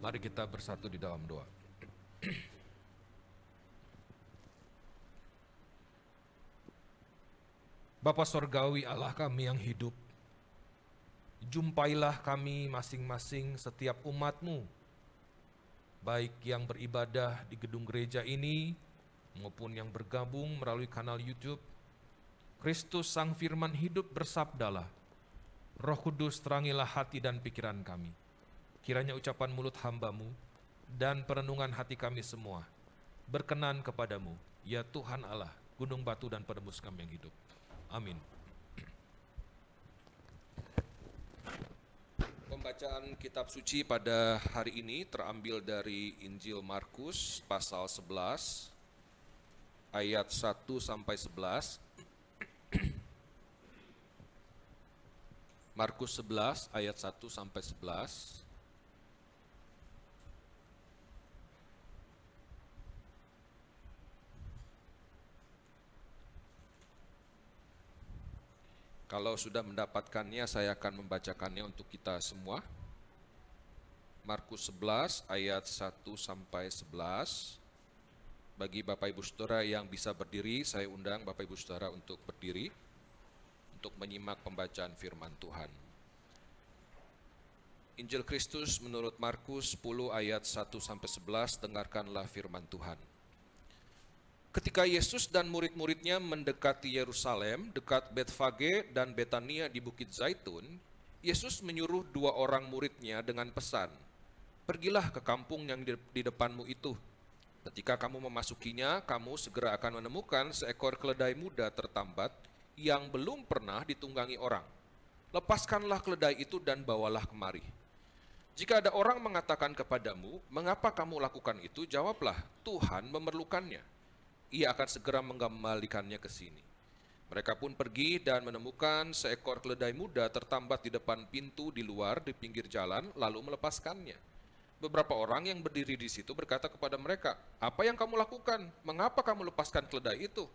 Mari kita bersatu di dalam doa. Bapa Sorgawi, Allah kami yang hidup, jumpailah kami masing-masing setiap umat-Mu, baik yang beribadah di gedung gereja ini, maupun yang bergabung melalui kanal YouTube. Kristus Sang Firman hidup bersabdalah, Roh Kudus terangilah hati dan pikiran kami. Kiranya ucapan mulut hamba-Mu dan perenungan hati kami semua berkenan kepadamu, ya Tuhan Allah, gunung batu dan penembus kami yang hidup. Amin. Pembacaan kitab suci pada hari ini terambil dari Injil Markus pasal 11 ayat 1 sampai 11. Markus 11 ayat 1 sampai 11. Kalau sudah mendapatkannya, saya akan membacakannya untuk kita semua. Markus 11 ayat 1 sampai 11. Bagi Bapak Ibu Saudara yang bisa berdiri, saya undang Bapak Ibu Saudara untuk berdiri untuk menyimak pembacaan firman Tuhan. Injil Kristus menurut Markus 10 ayat 1 sampai 11, dengarkanlah firman Tuhan. Ketika Yesus dan murid-muridnya mendekati Yerusalem, dekat Betfage dan Betania di Bukit Zaitun, Yesus menyuruh 2 orang muridnya dengan pesan, "Pergilah ke kampung yang di depanmu itu. Ketika kamu memasukinya, kamu segera akan menemukan seekor keledai muda tertambat yang belum pernah ditunggangi orang. Lepaskanlah keledai itu dan bawalah kemari. Jika ada orang mengatakan kepadamu, mengapa kamu lakukan itu? Jawablah, Tuhan memerlukannya. Ia akan segera mengembalikannya ke sini." Mereka pun pergi dan menemukan seekor keledai muda tertambat di depan pintu di luar di pinggir jalan, lalu melepaskannya. Beberapa orang yang berdiri di situ berkata kepada mereka, "Apa yang kamu lakukan? Mengapa kamu lepaskan keledai itu?"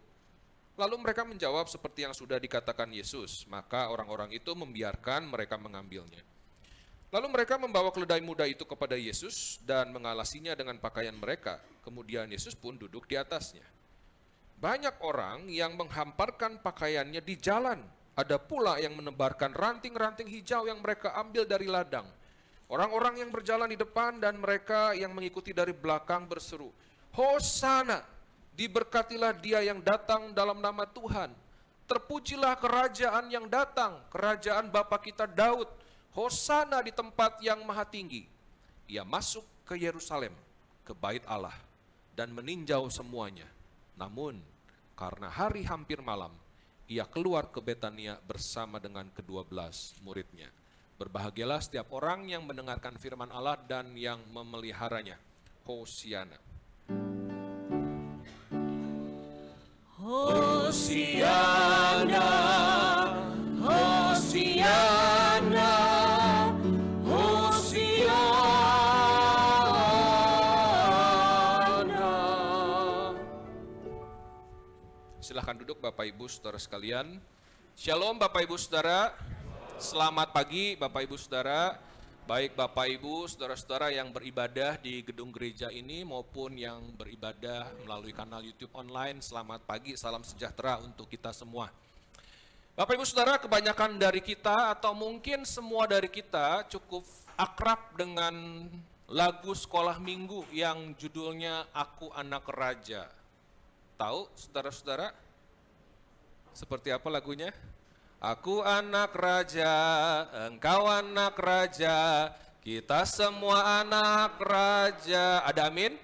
Lalu mereka menjawab seperti yang sudah dikatakan Yesus. Maka orang-orang itu membiarkan mereka mengambilnya. Lalu mereka membawa keledai muda itu kepada Yesus dan mengalasinya dengan pakaian mereka. Kemudian Yesus pun duduk di atasnya. Banyak orang yang menghamparkan pakaiannya di jalan. Ada pula yang menebarkan ranting-ranting hijau yang mereka ambil dari ladang. Orang-orang yang berjalan di depan dan mereka yang mengikuti dari belakang berseru, "Hosana, diberkatilah dia yang datang dalam nama Tuhan. Terpujilah kerajaan yang datang, kerajaan Bapa kita Daud. Hosana di tempat yang maha tinggi." Ia masuk ke Yerusalem, ke bait Allah, dan meninjau semuanya. Namun, karena hari hampir malam, ia keluar ke Betania bersama dengan ke-12 muridnya. Berbahagialah setiap orang yang mendengarkan firman Allah dan yang memeliharanya. Hosiana. Hosiana, Hosiana, Hosiana. Silahkan duduk Bapak Ibu Saudara sekalian. Shalom Bapak Ibu Saudara. Selamat pagi Bapak Ibu Saudara. Baik Bapak Ibu Saudara-saudara yang beribadah di gedung gereja ini maupun yang beribadah melalui kanal YouTube online. Selamat pagi, salam sejahtera untuk kita semua. Bapak Ibu Saudara, kebanyakan dari kita atau mungkin semua dari kita cukup akrab dengan lagu sekolah minggu yang judulnya Aku Anak Raja. Tahu saudara-saudara? Seperti apa lagunya? Aku anak raja, engkau anak raja, kita semua anak raja. Ada amin?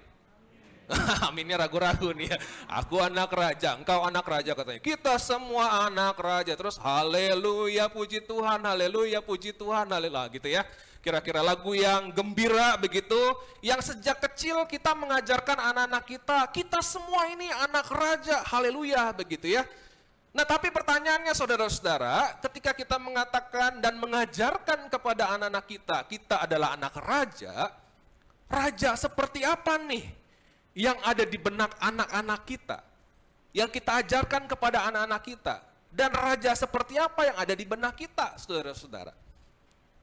Aminnya ragu-ragu nih ya. Aku anak raja, engkau anak raja katanya. Kita semua anak raja. Terus haleluya puji Tuhan, haleluya puji Tuhan, haleluya gitu ya. Kira-kira lagu yang gembira begitu, yang sejak kecil kita mengajarkan anak-anak kita semua ini anak raja, haleluya begitu ya. Nah tapi pertanyaannya saudara-saudara, ketika kita mengatakan dan mengajarkan kepada anak-anak kita adalah anak raja, raja seperti apa nih yang ada di benak anak-anak kita, yang kita ajarkan kepada anak-anak kita, dan raja seperti apa yang ada di benak kita, saudara-saudara.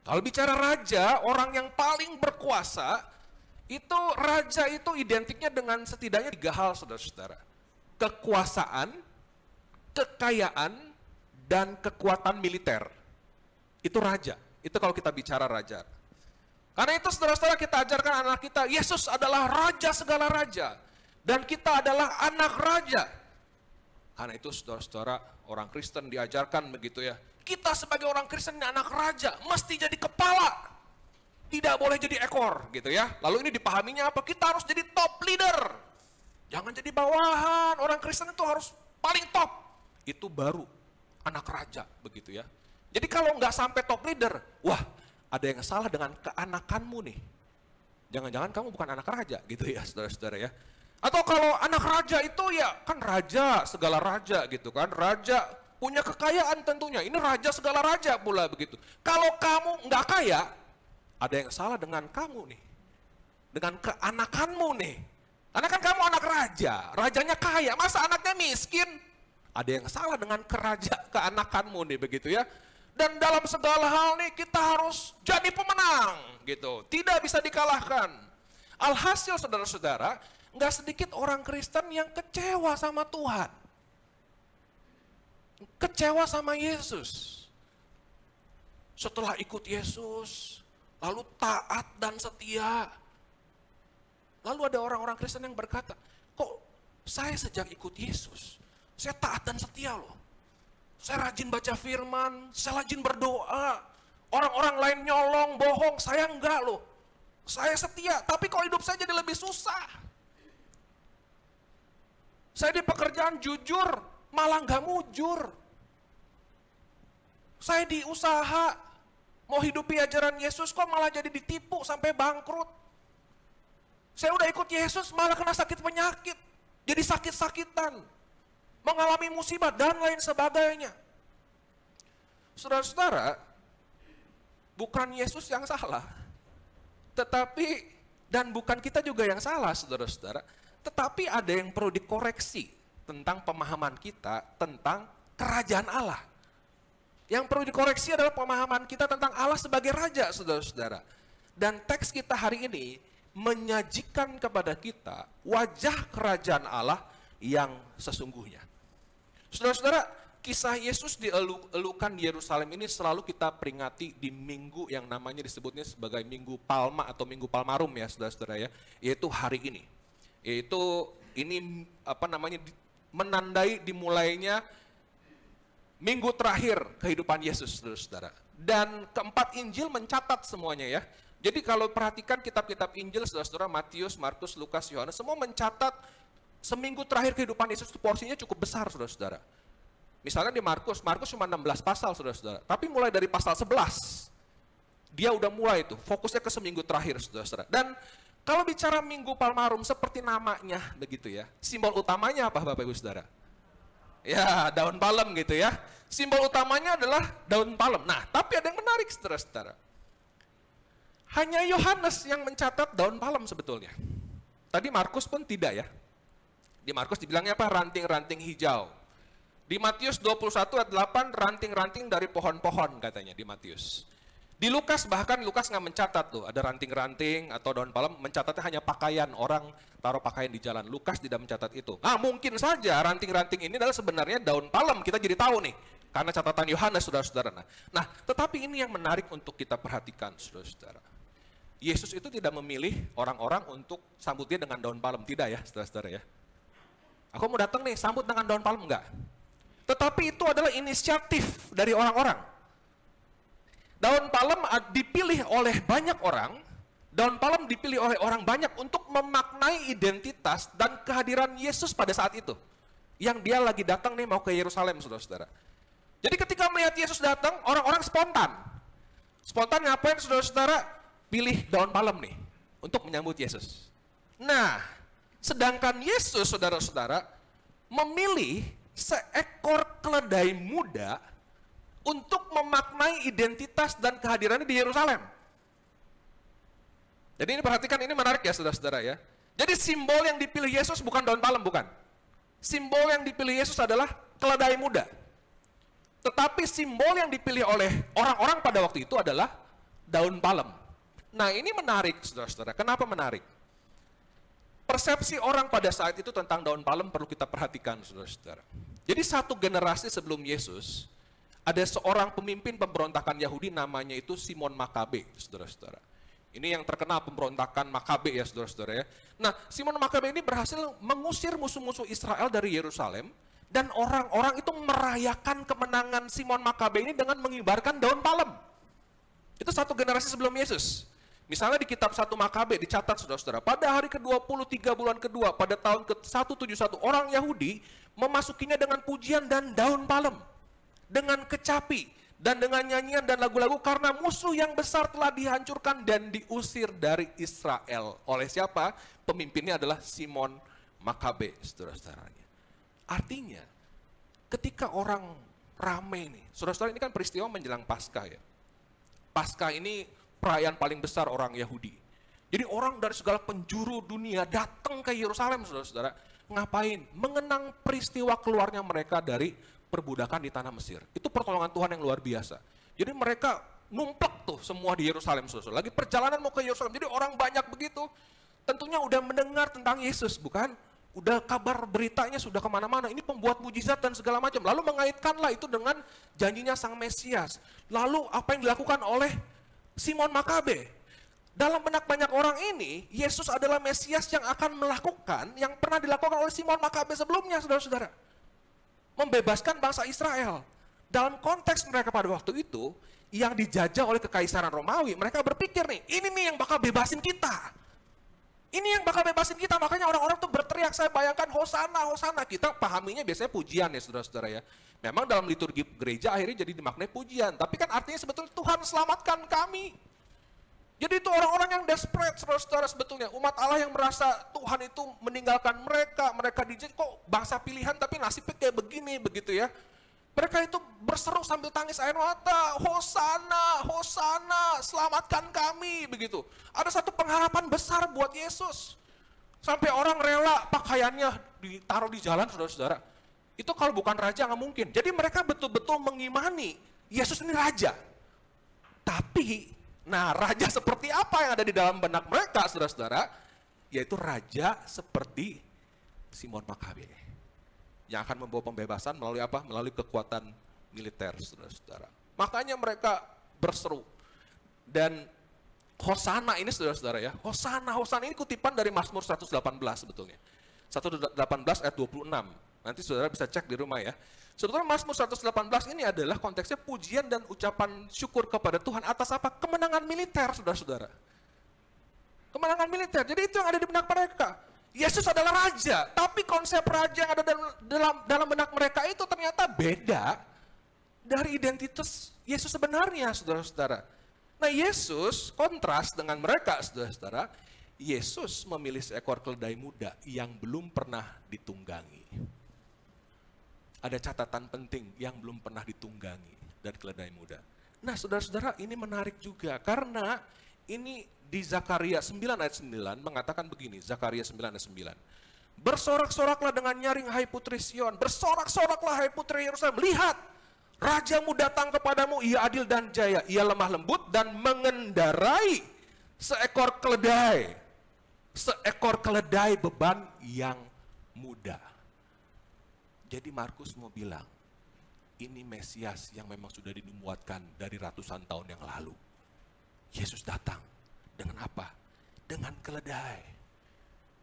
Kalau bicara raja, orang yang paling berkuasa, Itu raja itu identiknya dengan setidaknya 3 hal, saudara-saudara. Kekuasaan, kekayaan, dan kekuatan militer. Itu raja. Itu kalau kita bicara raja. Karena itu saudara-saudara kita ajarkan anak kita, Yesus adalah raja segala raja. Dan kita adalah anak raja. Karena itu saudara-saudara, orang Kristen diajarkan begitu ya. Kita sebagai orang Kristen anak raja, mesti jadi kepala. Tidak boleh jadi ekor gitu ya. Lalu ini dipahaminya apa? Kita harus jadi top leader. Jangan jadi bawahan. Orang Kristen itu harus paling top. Itu baru anak raja begitu ya. Jadi kalau nggak sampai top leader, wah ada yang salah dengan keanakanmu nih. Jangan-jangan kamu bukan anak raja gitu ya saudara-saudara ya. Atau kalau anak raja itu ya kan raja, segala raja gitu kan. Raja punya kekayaan tentunya. Ini raja segala raja pula begitu. Kalau kamu nggak kaya, ada yang salah dengan kamu nih. Dengan keanakanmu nih. Karena kan kamu anak raja. Rajanya kaya. Masa anaknya miskin? Ada yang salah dengan keanakanmu nih begitu ya. Dan dalam segala hal nih kita harus jadi pemenang gitu. Tidak bisa dikalahkan. Alhasil saudara-saudara, nggak sedikit orang Kristen yang kecewa sama Tuhan. Kecewa sama Yesus. Setelah ikut Yesus, lalu taat dan setia. Lalu ada orang-orang Kristen yang berkata, kok saya sejak ikut Yesus, saya taat dan setia loh. Saya rajin baca firman, saya rajin berdoa. Orang-orang lain nyolong, bohong, saya enggak loh. Saya setia, tapi kok hidup saya jadi lebih susah. Saya di pekerjaan jujur, malah nggak mujur. Saya di usaha, mau hidupi ajaran Yesus kok malah jadi ditipu sampai bangkrut. Saya udah ikut Yesus malah kena sakit penyakit. Jadi sakit-sakitan. Mengalami musibah dan lain sebagainya. Saudara-saudara, bukan Yesus yang salah. Tetapi, dan bukan kita juga yang salah saudara-saudara. Tetapi ada yang perlu dikoreksi tentang pemahaman kita tentang kerajaan Allah. Yang perlu dikoreksi adalah pemahaman kita tentang Allah sebagai raja, saudara-saudara. Dan teks kita hari ini menyajikan kepada kita wajah kerajaan Allah yang sesungguhnya. Saudara-saudara, kisah Yesus dielukan di Yerusalem ini selalu kita peringati di minggu yang namanya disebutnya sebagai Minggu Palma atau Minggu Palmarum ya, saudara-saudara ya. Yaitu hari ini. Yaitu ini menandai dimulainya minggu terakhir kehidupan Yesus, saudara-saudara. Dan keempat Injil mencatat semuanya ya. Jadi kalau perhatikan kitab-kitab Injil, saudara-saudara, Matius, Markus, Lukas, Yohanes, semua mencatat seminggu terakhir kehidupan Yesus, porsinya cukup besar, saudara-saudara. Misalnya di Markus cuma 16 pasal, saudara-saudara. Tapi mulai dari pasal 11, dia udah mulai tuh, fokusnya ke seminggu terakhir, saudara-saudara. Dan kalau bicara Minggu Palmarum, seperti namanya begitu ya, simbol utamanya apa Bapak Ibu Saudara? Ya, daun palem gitu ya. Simbol utamanya adalah daun palem. Nah, tapi ada yang menarik saudara-saudara. Hanya Yohanes yang mencatat daun palem sebetulnya. Tadi Markus pun tidak ya. Di Markus dibilangnya apa? Ranting-ranting hijau. Di Matius 21 ayat 8, ranting-ranting dari pohon-pohon katanya di Matius. Di Lukas bahkan Lukas nggak mencatat tuh, ada ranting-ranting atau daun palem, mencatatnya hanya pakaian, orang taruh pakaian di jalan. Lukas tidak mencatat itu. Nah mungkin saja ranting-ranting ini adalah sebenarnya daun palem, kita jadi tahu nih, karena catatan Yohanes saudara-saudara. Nah tetapi ini yang menarik untuk kita perhatikan saudara-saudara. Yesus itu tidak memilih orang-orang untuk sambut dia dengan daun palem, tidak ya saudara-saudara ya. Aku mau datang nih, sambut dengan daun palem, enggak. Tetapi itu adalah inisiatif dari orang-orang. Daun palem dipilih oleh banyak orang, daun palem dipilih oleh orang banyak untuk memaknai identitas dan kehadiran Yesus pada saat itu. Yang dia lagi datang nih mau ke Yerusalem, saudara-saudara. Jadi ketika melihat Yesus datang, orang-orang spontan. Spontan ngapain saudara-saudara? Pilih daun palem nih, untuk menyambut Yesus. Nah, sedangkan Yesus, saudara-saudara, memilih seekor keledai muda untuk memaknai identitas dan kehadirannya di Yerusalem. Jadi ini perhatikan, ini menarik ya saudara-saudara ya. Jadi simbol yang dipilih Yesus bukan daun palem, bukan. Simbol yang dipilih Yesus adalah keledai muda. Tetapi simbol yang dipilih oleh orang-orang pada waktu itu adalah daun palem. Nah ini menarik saudara-saudara, kenapa menarik? Persepsi orang pada saat itu tentang daun palem perlu kita perhatikan, saudara-saudara. Jadi satu generasi sebelum Yesus, ada seorang pemimpin pemberontakan Yahudi namanya itu Simon Makabe, saudara-saudara. Ini yang terkenal pemberontakan Makabe ya, saudara-saudara ya. Nah, Simon Makabe ini berhasil mengusir musuh-musuh Israel dari Yerusalem, dan orang-orang itu merayakan kemenangan Simon Makabe ini dengan mengibarkan daun palem. Itu satu generasi sebelum Yesus. Misalnya di kitab 1 Makabe dicatat, saudara-saudara, pada hari ke-23 bulan kedua, pada tahun ke-171, orang Yahudi memasukinya dengan pujian dan daun palem, dengan kecapi, dan dengan nyanyian dan lagu-lagu, karena musuh yang besar telah dihancurkan dan diusir dari Israel. Oleh siapa? Pemimpinnya adalah Simon Makabe, saudara-saudaranya. Artinya, ketika orang ramai nih, saudara-saudara, ini kan peristiwa menjelang Paskah ya. Paskah ini perayaan paling besar orang Yahudi. Jadi orang dari segala penjuru dunia datang ke Yerusalem, saudara-saudara. Ngapain? Mengenang peristiwa keluarnya mereka dari perbudakan di tanah Mesir. Itu pertolongan Tuhan yang luar biasa. Jadi mereka numplek tuh semua di Yerusalem, saudara. Lagi perjalanan mau ke Yerusalem. Jadi orang banyak begitu. Tentunya udah mendengar tentang Yesus, bukan? Udah kabar beritanya sudah kemana-mana. Ini pembuat mujizat dan segala macam. Lalu mengaitkanlah itu dengan janjinya Sang Mesias. Lalu apa yang dilakukan oleh Simon Makabe? Dalam benak banyak orang ini, Yesus adalah Mesias yang akan melakukan yang pernah dilakukan oleh Simon Makabe sebelumnya, saudara-saudara. Membebaskan bangsa Israel. Dalam konteks mereka pada waktu itu, yang dijajah oleh Kekaisaran Romawi, mereka berpikir nih, ini nih yang bakal bebasin kita. Ini yang bakal bebasin kita, makanya orang-orang tuh berteriak, saya bayangkan Hosana, Hosana. Kita pahaminya biasanya pujian ya, saudara-saudara ya. Memang dalam liturgi gereja akhirnya jadi dimaknai pujian, tapi kan artinya sebetulnya Tuhan selamatkan kami. Jadi itu orang-orang yang desperate, saudara-saudara, sebetulnya. Umat Allah yang merasa Tuhan itu meninggalkan mereka, mereka kok bangsa pilihan tapi nasibnya kayak begini, begitu ya. Mereka itu berseru sambil tangis air mata, Hosana, Hosana, selamatkan kami, begitu. Ada satu pengharapan besar buat Yesus. Sampai orang rela pakaiannya ditaruh di jalan, saudara-saudara. Itu kalau bukan raja nggak mungkin. Jadi mereka betul-betul mengimani Yesus ini raja. Tapi, nah raja seperti apa yang ada di dalam benak mereka, saudara-saudara? Yaitu raja seperti Simon Makabe. Yang akan membawa pembebasan melalui apa? Melalui kekuatan militer, saudara-saudara. Makanya mereka berseru. Dan Hosana ini, saudara-saudara ya, Hosana, Hosana ini kutipan dari Mazmur 118 sebetulnya. 118 ayat 26. Nanti saudara bisa cek di rumah ya. Sebetulnya Mazmur 118 ini adalah konteksnya pujian dan ucapan syukur kepada Tuhan atas apa? Kemenangan militer, saudara-saudara. Kemenangan militer. Jadi itu yang ada di benak mereka. Yesus adalah raja, tapi konsep raja yang ada dalam benak mereka itu ternyata beda dari identitas Yesus sebenarnya, saudara-saudara. Nah, Yesus kontras dengan mereka, saudara-saudara. Yesus memilih seekor keledai muda yang belum pernah ditunggangi. Ada catatan penting yang belum pernah ditunggangi dari keledai muda. Nah, saudara-saudara, ini menarik juga karena ini di Zakaria 9 ayat 9 mengatakan begini, Zakaria 9 ayat 9. Bersorak-soraklah dengan nyaring hai putri Sion, bersorak-soraklah hai putri Yerusalem. Lihat, rajamu datang kepadamu, ia adil dan jaya, ia lemah lembut dan mengendarai seekor keledai beban yang muda. Jadi Markus mau bilang, ini Mesias yang memang sudah dinubuatkan dari ratusan tahun yang lalu. Yesus datang dengan apa? Dengan keledai.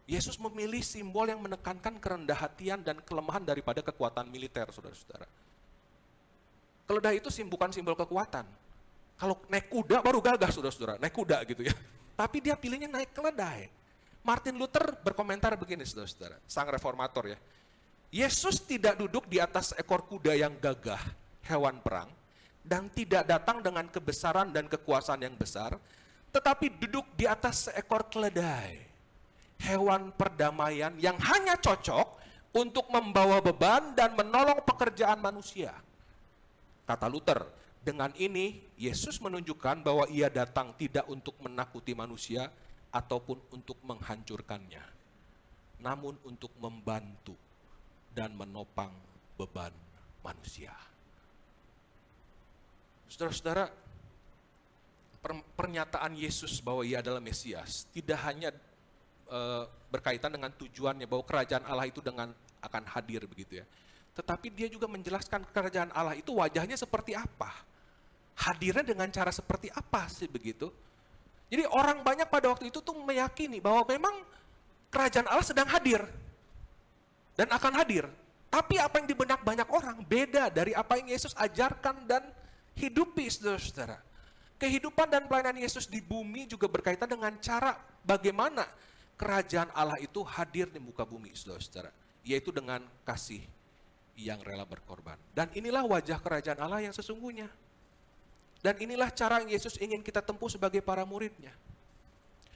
Yesus memilih simbol yang menekankan kerendahan hatian dan kelemahan daripada kekuatan militer, saudara-saudara. Keledai itu bukan simbol kekuatan. Kalau naik kuda baru gagah, saudara-saudara, naik kuda gitu ya. Tapi dia pilihnya naik keledai. Martin Luther berkomentar begini, saudara-saudara, sang reformator ya. Yesus tidak duduk di atas ekor kuda yang gagah, hewan perang, dan tidak datang dengan kebesaran dan kekuasaan yang besar, tetapi duduk di atas seekor keledai, hewan perdamaian yang hanya cocok untuk membawa beban dan menolong pekerjaan manusia. Kata Luther, dengan ini Yesus menunjukkan bahwa ia datang tidak untuk menakuti manusia ataupun untuk menghancurkannya, namun untuk membantu dan menopang beban manusia. Saudara-saudara, pernyataan Yesus bahwa ia adalah Mesias tidak hanya berkaitan dengan tujuannya bahwa kerajaan Allah itu akan hadir begitu ya. Tetapi dia juga menjelaskan kerajaan Allah itu wajahnya seperti apa. Hadirnya dengan cara seperti apa sih begitu. Jadi orang banyak pada waktu itu tuh meyakini bahwa memang kerajaan Allah sedang hadir dan akan hadir. Tapi apa yang di benak banyak orang beda dari apa yang Yesus ajarkan dan hidupi, saudara-saudara. Kehidupan dan pelayanan Yesus di bumi juga berkaitan dengan cara bagaimana kerajaan Allah itu hadir di muka bumi, saudara-saudara. Yaitu dengan kasih yang rela berkorban. Dan inilah wajah kerajaan Allah yang sesungguhnya. Dan inilah cara yang Yesus ingin kita tempuh sebagai para muridnya.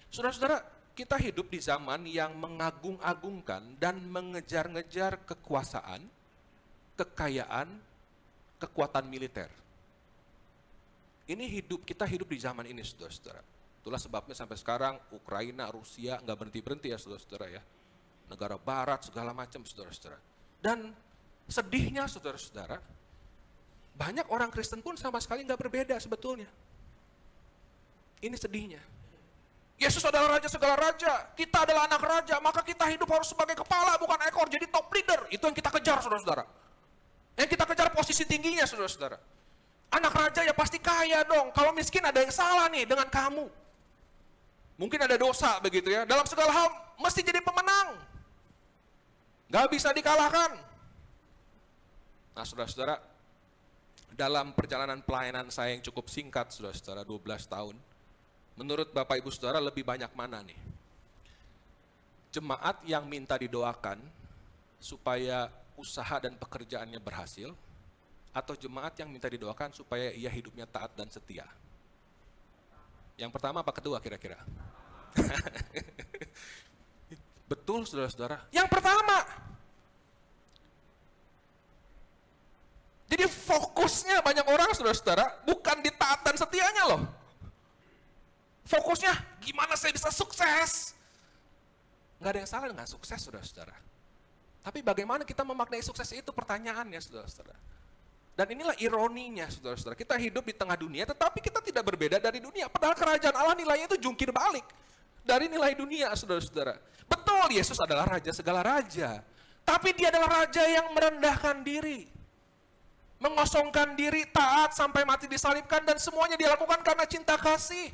Saudara-saudara, kita hidup di zaman yang mengagung-agungkan dan mengejar-ngejar kekuasaan, kekayaan, kekuatan militer. Kita hidup di zaman ini, saudara-saudara. Itulah sebabnya sampai sekarang Ukraina, Rusia nggak berhenti-berhenti ya, saudara-saudara ya. Negara barat, segala macam, saudara-saudara. Dan sedihnya, saudara-saudara, banyak orang Kristen pun sama sekali nggak berbeda sebetulnya. Ini sedihnya. Yesus adalah raja segala raja, kita adalah anak raja, maka kita hidup harus sebagai kepala bukan ekor, jadi top leader. Itu yang kita kejar, saudara-saudara. Yang kita kejar posisi tingginya, saudara-saudara. Anak raja ya pasti kaya dong, kalau miskin ada yang salah nih dengan kamu. Mungkin ada dosa begitu ya, dalam segala hal mesti jadi pemenang. Gak bisa dikalahkan. Nah saudara-saudara, dalam perjalanan pelayanan saya yang cukup singkat, saudara-saudara, 12 tahun, menurut Bapak Ibu Saudara lebih banyak mana nih? Jemaat yang minta didoakan supaya usaha dan pekerjaannya berhasil, atau jemaat yang minta didoakan supaya ia hidupnya taat dan setia? Yang pertama apa kedua kira-kira? Betul saudara-saudara, yang pertama. Jadi fokusnya banyak orang saudara-saudara bukan di taat dan setianya loh. Fokusnya gimana saya bisa sukses. Nggak ada yang salah dengan sukses saudara-saudara. Tapi bagaimana kita memaknai sukses itu pertanyaannya saudara-saudara. Dan inilah ironinya saudara-saudara. Kita hidup di tengah dunia tetapi kita tidak berbeda dari dunia. Padahal kerajaan Allah nilainya itu jungkir balik dari nilai dunia saudara-saudara. Betul Yesus adalah raja segala raja. Tapi dia adalah raja yang merendahkan diri. Mengosongkan diri, taat sampai mati disalibkan, dan semuanya dia lakukan karena cinta kasih.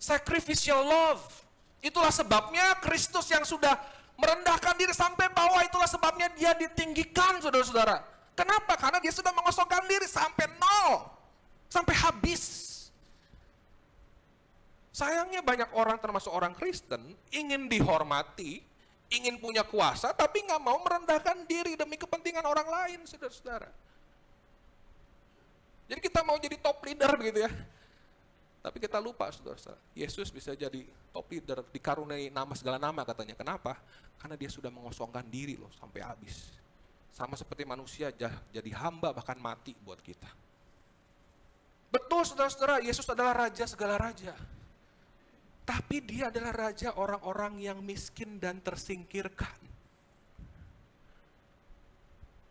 Sacrificial love. Itulah sebabnya Kristus yang sudah merendahkan diri sampai bawah, itulah sebabnya dia ditinggikan saudara-saudara. Kenapa? Karena dia sudah mengosongkan diri sampai nol, sampai habis. Sayangnya banyak orang termasuk orang Kristen ingin dihormati, ingin punya kuasa, tapi nggak mau merendahkan diri demi kepentingan orang lain, saudara-saudara. Jadi kita mau jadi top leader begitu ya. Tapi kita lupa, saudara-saudara. Yesus bisa jadi top leader, dikaruniai nama segala nama katanya. Kenapa? Karena dia sudah mengosongkan diri loh sampai habis. Sama seperti manusia jadi hamba bahkan mati buat kita. Betul saudara-saudara, Yesus adalah raja segala raja. Tapi dia adalah raja orang-orang yang miskin dan tersingkirkan.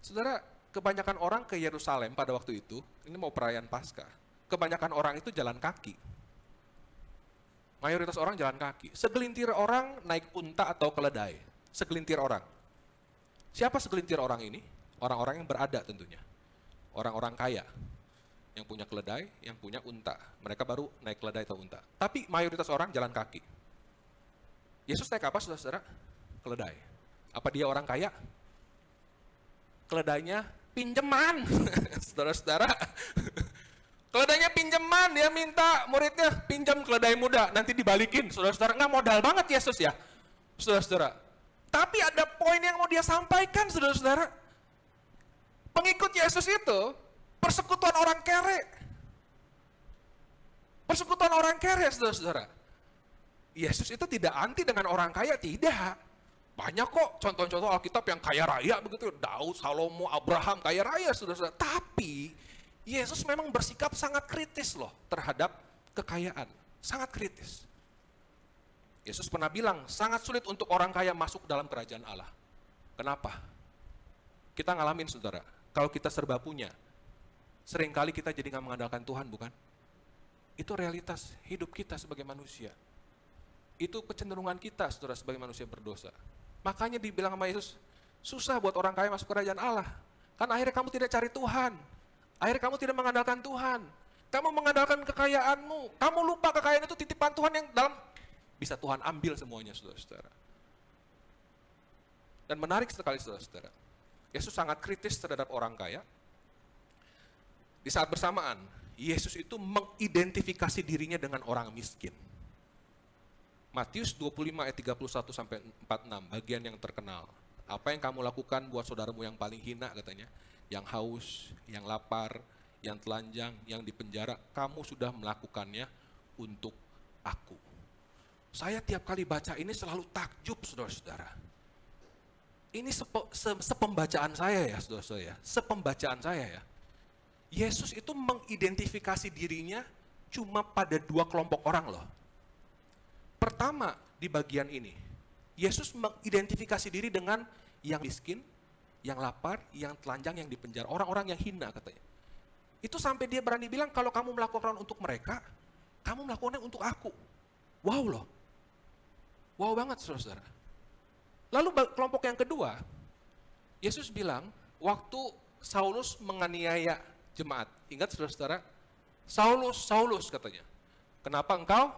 Saudara, kebanyakan orang ke Yerusalem pada waktu itu, ini mau perayaan Paskah. Kebanyakan orang itu jalan kaki. Mayoritas orang jalan kaki. Segelintir orang naik unta atau keledai. Segelintir orang. Siapa segelintir orang ini? Orang-orang yang berada tentunya. Orang-orang kaya. Yang punya keledai, yang punya unta. Mereka baru naik keledai atau unta. Tapi mayoritas orang jalan kaki. Yesus naik apa saudara-saudara? Keledai. Apa dia orang kaya? Keledainya pinjaman. Saudara-saudara. Keledainya pinjaman, dia minta muridnya pinjam keledai muda, nanti dibalikin. Saudara-saudara, nggak modal banget Yesus ya. Saudara-saudara. Tapi ada poin yang mau dia sampaikan saudara-saudara. Pengikut Yesus itu persekutuan orang kere. Persekutuan orang kere, saudara-saudara. Yesus itu tidak anti dengan orang kaya, tidak. Banyak kok contoh-contoh Alkitab yang kaya raya begitu. Daud, Salomo, Abraham, kaya raya, saudara-saudara. Tapi Yesus memang bersikap sangat kritis loh terhadap kekayaan. Sangat kritis. Yesus pernah bilang, sangat sulit untuk orang kaya masuk dalam kerajaan Allah. Kenapa? Kita ngalamin saudara, kalau kita serba punya, seringkali kita jadi nggak mengandalkan Tuhan, bukan? Itu realitas hidup kita sebagai manusia. Itu kecenderungan kita, saudara, sebagai manusia berdosa. Makanya dibilang sama Yesus, susah buat orang kaya masuk kerajaan Allah. Kan akhirnya kamu tidak cari Tuhan. Akhirnya kamu tidak mengandalkan Tuhan. Kamu mengandalkan kekayaanmu. Kamu lupa kekayaan itu titipan Tuhan yang bisa Tuhan ambil semuanya, saudara-saudara. Dan menarik sekali, saudara-saudara. Yesus sangat kritis terhadap orang kaya. Di saat bersamaan, Yesus itu mengidentifikasi dirinya dengan orang miskin. Matius 25 ayat 31 sampai 46, bagian yang terkenal. Apa yang kamu lakukan buat saudaramu yang paling hina, katanya. Yang haus, yang lapar, yang telanjang, yang dipenjara, kamu sudah melakukannya untuk aku. Saya tiap kali baca ini selalu takjub, saudara-saudara. Ini sepembacaan saya ya, saudara-saudara. Sepembacaan saya ya. Yesus itu mengidentifikasi dirinya cuma pada dua kelompok orang loh. Pertama, di bagian ini, Yesus mengidentifikasi diri dengan yang miskin, yang lapar, yang telanjang, yang dipenjara, orang-orang yang hina katanya. Itu sampai dia berani bilang, kalau kamu melakukan untuk mereka, kamu melakukannya untuk aku. Wow loh. Wow banget, saudara-saudara. Lalu kelompok yang kedua, Yesus bilang, waktu Saulus menganiaya jemaat. Ingat saudara-saudara, Saulus katanya. Kenapa engkau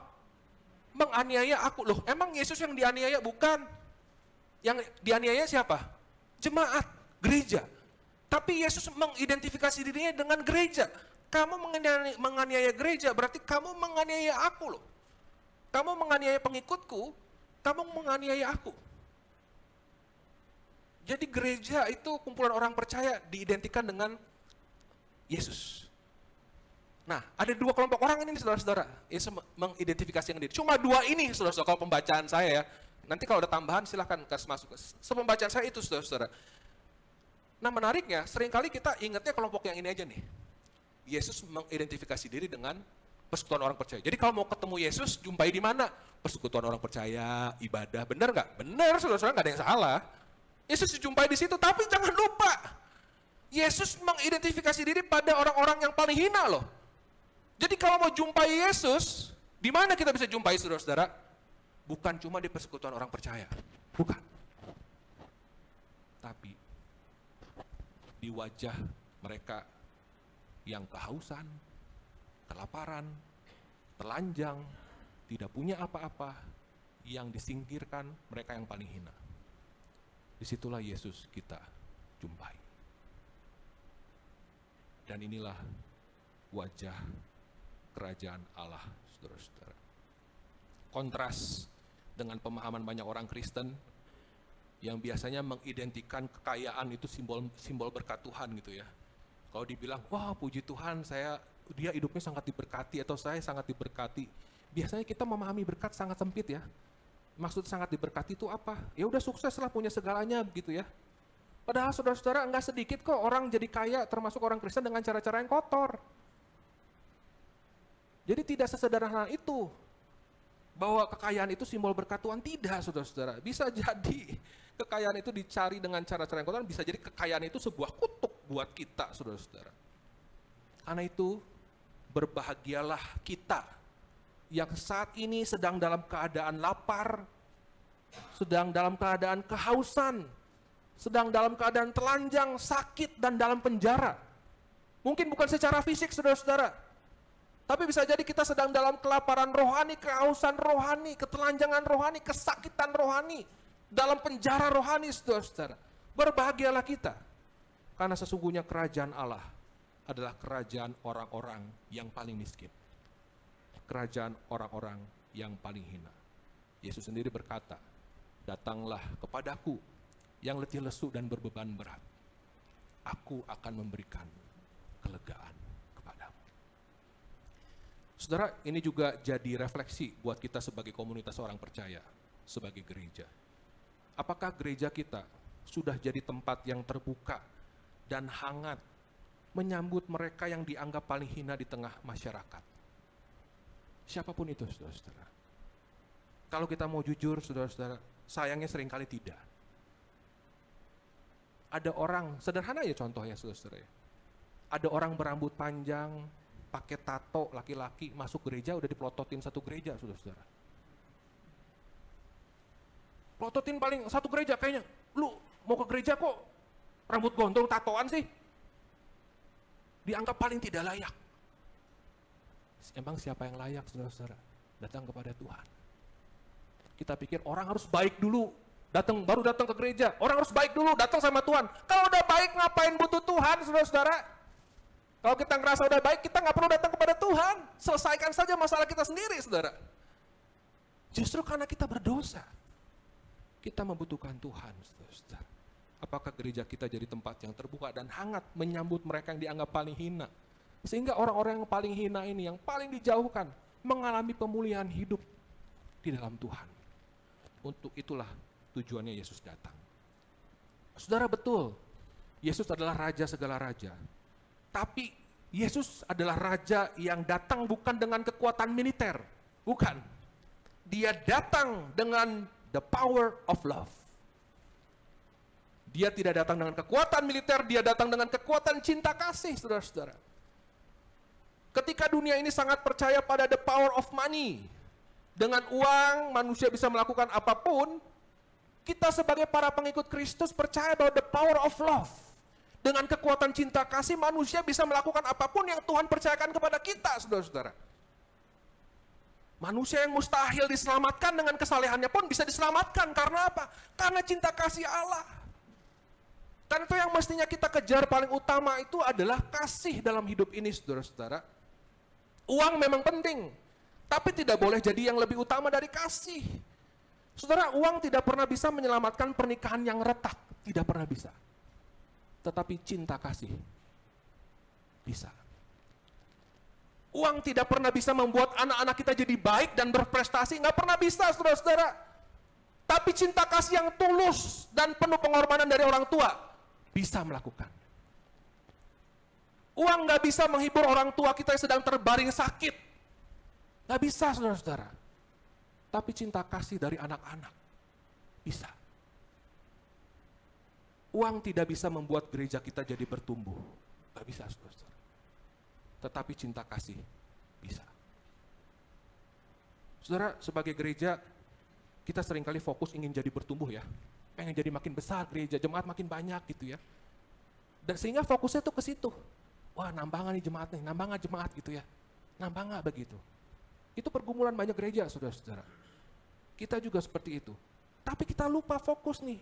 menganiaya aku? Loh, emang Yesus yang dianiaya? Bukan. Yang dianiaya siapa? Jemaat, gereja. Tapi Yesus mengidentifikasi dirinya dengan gereja. Kamu menganiaya gereja, berarti kamu menganiaya aku loh. Kamu menganiaya pengikutku, kamu menganiaya aku. Jadi gereja itu kumpulan orang percaya diidentikan dengan Yesus. Nah, ada dua kelompok orang ini saudara-saudara. Yesus mengidentifikasi yang diri. Cuma dua ini saudara-saudara, kalau pembacaan saya ya. Nanti kalau ada tambahan silahkan kasih masuk. Sepembacaan saya itu saudara-saudara. Nah menariknya, seringkali kita ingatnya kelompok yang ini aja nih. Yesus mengidentifikasi diri dengan persekutuan orang percaya. Jadi kalau mau ketemu Yesus, jumpai di mana? Persekutuan orang percaya, ibadah. Benar nggak? Benar saudara-saudara, nggak ada yang salah. Yesus dijumpai di situ, tapi jangan lupa. Yesus mengidentifikasi diri pada orang-orang yang paling hina loh. Jadi kalau mau jumpai Yesus, di mana kita bisa jumpai saudara-saudara? Bukan cuma di persekutuan orang percaya. Bukan. Tapi di wajah mereka yang kehausan, kelaparan, telanjang, tidak punya apa-apa, yang disingkirkan, mereka yang paling hina. Disitulah Yesus kita jumpai. Dan inilah wajah kerajaan Allah, saudara-saudara. Kontras dengan pemahaman banyak orang Kristen yang biasanya mengidentikan kekayaan itu simbol berkat Tuhan gitu ya. Kalau dibilang, wah puji Tuhan dia hidupnya sangat diberkati atau saya sangat diberkati. Biasanya kita memahami berkat sangat sempit ya. Maksud sangat diberkati itu apa? Ya udah sukses lah, punya segalanya begitu ya. Padahal saudara-saudara enggak sedikit kok orang jadi kaya termasuk orang Kristen dengan cara-cara yang kotor. Jadi tidak sesederhana itu bahwa kekayaan itu simbol berkat Tuhan. Tidak saudara-saudara. Bisa jadi kekayaan itu dicari dengan cara-cara yang kotor, bisa jadi kekayaan itu sebuah kutuk buat kita saudara-saudara. Karena itu berbahagialah kita yang saat ini sedang dalam keadaan lapar, sedang dalam keadaan kehausan, sedang dalam keadaan telanjang, sakit, dan dalam penjara. Mungkin bukan secara fisik saudara-saudara, tapi bisa jadi kita sedang dalam kelaparan rohani, kehausan rohani, ketelanjangan rohani, kesakitan rohani, dalam penjara rohani saudara-saudara. Berbahagialah kita, karena sesungguhnya kerajaan Allah adalah kerajaan orang-orang yang paling miskin. Kerajaan orang-orang yang paling hina. Yesus sendiri berkata, datanglah kepadaku yang letih lesu dan berbeban berat. Aku akan memberikan kelegaan kepadamu. Saudara, ini juga jadi refleksi buat kita sebagai komunitas orang percaya, sebagai gereja. Apakah gereja kita sudah jadi tempat yang terbuka dan hangat menyambut mereka yang dianggap paling hina di tengah masyarakat? Siapapun itu, saudara-saudara. Kalau kita mau jujur, saudara-saudara, sayangnya seringkali tidak. Ada orang, sederhana ya contohnya saudara-saudara ya. Ada orang berambut panjang, pakai tato laki-laki, masuk gereja udah dipelototin satu gereja saudara-saudara. Plototin paling satu gereja kayaknya, lu mau ke gereja kok rambut gondrong tatoan sih? Dianggap paling tidak layak. Emang siapa yang layak, saudara-saudara? Datang kepada Tuhan. Kita pikir orang harus baik dulu, baru datang ke gereja. Orang harus baik dulu, datang sama Tuhan. Kalau udah baik ngapain butuh Tuhan, saudara-saudara? Kalau kita ngerasa udah baik, kita nggak perlu datang kepada Tuhan. Selesaikan saja masalah kita sendiri, saudara. Justru karena kita berdosa, kita membutuhkan Tuhan, saudara. Apakah gereja kita jadi tempat yang terbuka dan hangat menyambut mereka yang dianggap paling hina? Sehingga orang-orang yang paling hina ini, yang paling dijauhkan, mengalami pemulihan hidup di dalam Tuhan. Untuk itulah tujuannya Yesus datang. Saudara, betul, Yesus adalah Raja segala raja. Tapi Yesus adalah Raja yang datang bukan dengan kekuatan militer. Bukan. Dia datang dengan the power of love. Dia tidak datang dengan kekuatan militer, dia datang dengan kekuatan cinta kasih, saudara-saudara. Ketika dunia ini sangat percaya pada the power of money, dengan uang manusia bisa melakukan apapun, kita sebagai para pengikut Kristus percaya bahwa the power of love, dengan kekuatan cinta kasih manusia bisa melakukan apapun yang Tuhan percayakan kepada kita, saudara-saudara. Manusia yang mustahil diselamatkan dengan kesalehannya pun bisa diselamatkan. Karena apa? Karena cinta kasih Allah. Karena itu yang mestinya kita kejar paling utama itu adalah kasih dalam hidup ini, saudara-saudara. Uang memang penting, tapi tidak boleh jadi yang lebih utama dari kasih. Saudara, uang tidak pernah bisa menyelamatkan pernikahan yang retak, tidak pernah bisa. Tetapi cinta kasih bisa. Uang tidak pernah bisa membuat anak-anak kita jadi baik dan berprestasi, nggak pernah bisa, saudara-saudara. Tapi cinta kasih yang tulus dan penuh pengorbanan dari orang tua bisa melakukan. Uang nggak bisa menghibur orang tua kita yang sedang terbaring sakit. Nggak bisa, saudara-saudara. Tapi cinta kasih dari anak-anak bisa. Uang tidak bisa membuat gereja kita jadi bertumbuh. Nggak bisa, saudara-saudara. Tetapi cinta kasih bisa. Saudara, sebagai gereja, kita seringkali fokus ingin jadi bertumbuh ya. Pengen jadi makin besar gereja, jemaat makin banyak gitu ya. Dan sehingga fokusnya tuh ke situ. Wah, nambah nggak nih jemaat nih, nambah nggak jemaat gitu ya. Nambah nggak begitu. Itu pergumulan banyak gereja, saudara-saudara. Kita juga seperti itu. Tapi kita lupa fokus nih.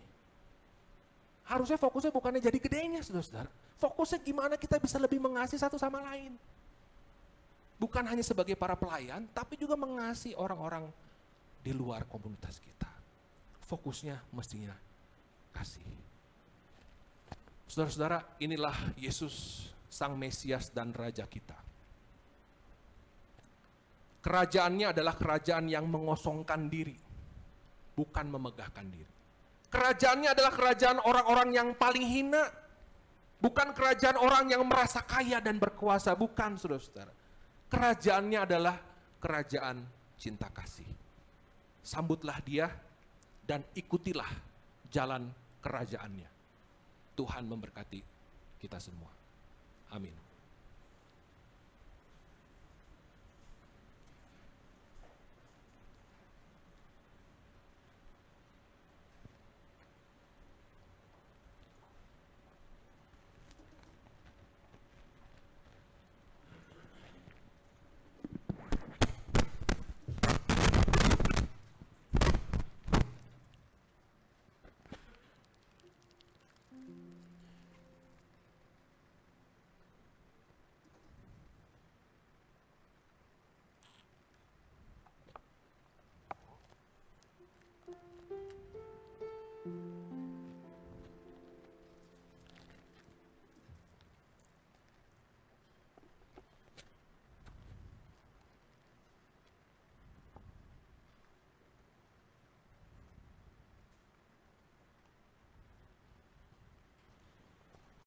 Harusnya fokusnya bukannya jadi gedenya, saudara-saudara. Fokusnya gimana kita bisa lebih mengasihi satu sama lain. Bukan hanya sebagai para pelayan, tapi juga mengasihi orang-orang di luar komunitas kita. Fokusnya mestinya kasih. Saudara-saudara, inilah Yesus, Sang Mesias dan Raja kita. Kerajaannya adalah kerajaan yang mengosongkan diri, bukan memegahkan diri. Kerajaannya adalah kerajaan orang-orang yang paling hina, bukan kerajaan orang yang merasa kaya dan berkuasa, bukan, saudara-saudara. Kerajaannya adalah kerajaan cinta kasih. Sambutlah dia dan ikutilah jalan kerajaannya. Tuhan memberkati kita semua. Amin.